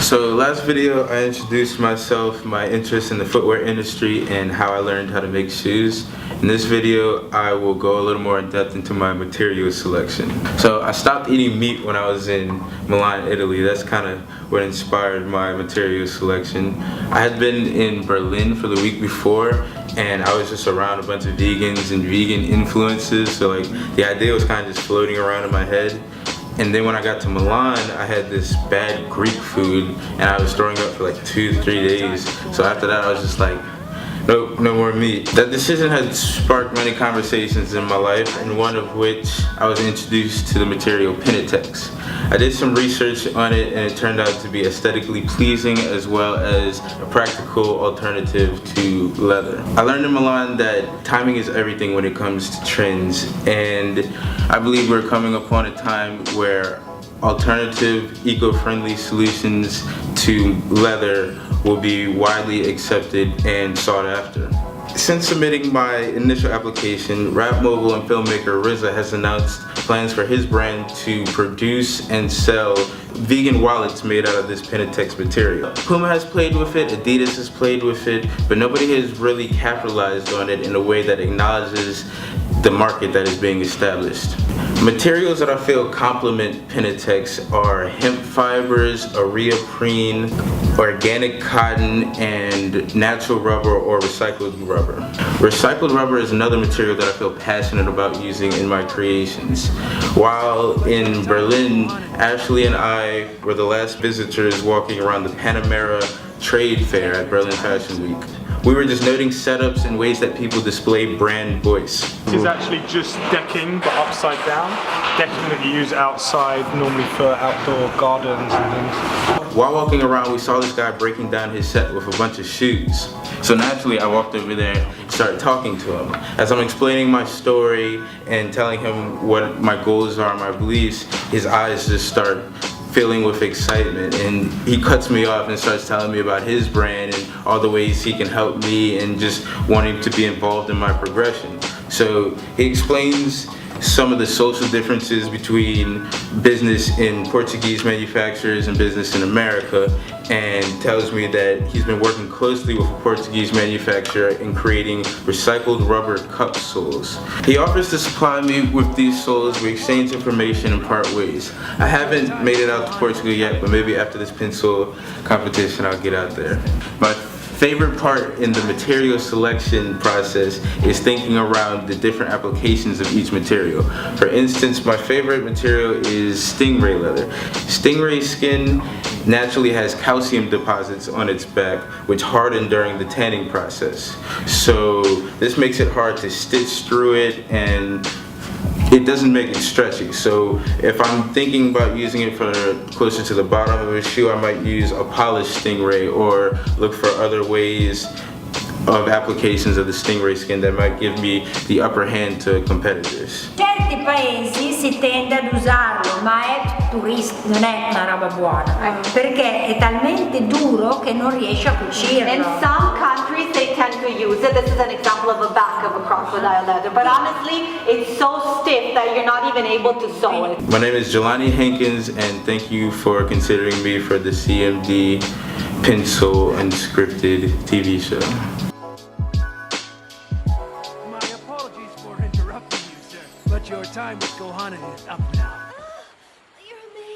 So last video I introduced myself, my interest in the footwear industry, and how I learned how to make shoes. In this video I will go a little more in depth into my material selection. So I stopped eating meat when I was in Milan, Italy. That's kind of what inspired my material selection. I had been in Berlin for the week before, and I was just around a bunch of vegans and vegan influences, so like the idea was kind of just floating around in my head. And then when I got to Milan, I had this bad Greek food, and I was throwing up for like 2-3 days. So after that, I was just like, nope, no more meat. That decision had sparked many conversations in my life, and one of which I was introduced to the material Pentex. I did some research on it, and it turned out to be aesthetically pleasing as well as a practical alternative to leather. I learned in Milan that timing is everything when it comes to trends, and I believe we're coming upon a time where alternative, eco-friendly solutions to leather will be widely accepted and sought after. Since submitting my initial application, rap mogul and filmmaker RZA has announced plans for his brand to produce and sell vegan wallets made out of this Pentex material. Puma has played with it, Adidas has played with it, but nobody has really capitalized on it in a way that acknowledges the market that is being established. Materials that I feel complement Pentex are hemp fibers, areoprene, organic cotton, and natural rubber or recycled rubber. Recycled rubber is another material that I feel passionate about using in my creations. While in Berlin, Ashley and I were the last visitors walking around the Panamera trade fair at Berlin Fashion Week. We were just noting setups and ways that people display brand voice. This is actually just decking, but upside down. Decking that you use outside, normally for outdoor gardens and things. While walking around, we saw this guy breaking down his set with a bunch of shoes. So naturally, I walked over there and started talking to him. As I'm explaining my story and telling him what my goals are, my beliefs, his eyes just start filling with excitement, and he cuts me off and starts telling me about his brand and all the ways he can help me and just wanting to be involved in my progression. So he explains some of the social differences between business in Portuguese manufacturers and business in America, and tells me that he's been working closely with a Portuguese manufacturer in creating recycled rubber cup soles. He offers to supply me with these soles. We exchange information and part ways. I haven't made it out to Portugal yet, but maybe after this Pensole competition I'll get out there. My favorite part in the material selection process is thinking around the different applications of each material. For instance, my favorite material is stingray leather. Stingray skin naturally has calcium deposits on its back, which harden during the tanning process. So this makes it hard to stitch through it, and it doesn't make it stretchy. So if I'm thinking about using it for closer to the bottom of a shoe, I might use a polished stingray or look for other ways of applications of the stingray skin that might give me the upper hand to competitors. In certi paesi si tende ad usarlo, ma è non è una roba buona, perché è talmente duro che non riesce a cucirlo. In some countries they tend to use it. This is an example of a back of a crocodile leather, but honestly it's so stiff that you're not even able to sew it. My name is Jelani Hankins, and thank you for considering me for the CMD Pensole Unscripted TV show. My apologies for interrupting you, sir, but your time with Gohanan is up now.